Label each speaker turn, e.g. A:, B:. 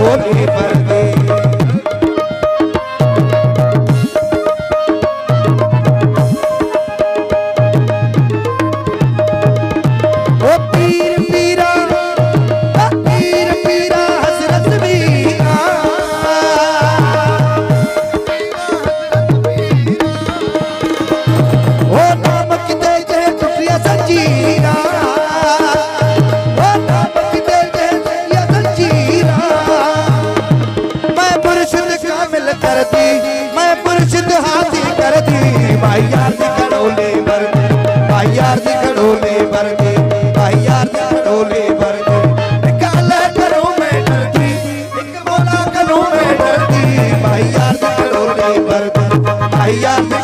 A: कड़ोले पर दे। ओ पीर पीरा हजरत मीरा, ओ नामक दे जे टुटिया जंजीरा, ओ नामक दे जे टुटिया जंजीरा। मैं मुर्शिद कामिल कर दी, मैं मुर्शिद हाथी कर दी, भाई यार दी कड़ोले पर दे, भाई यार दी कड़ोले पर दे, भाई यार दी कड़ोले पर दे। एक अल्लाह करो मैं डरती, एक मौला करो मैं डरती, भाई यार दी कड़ोले पर दे, भाई यार दी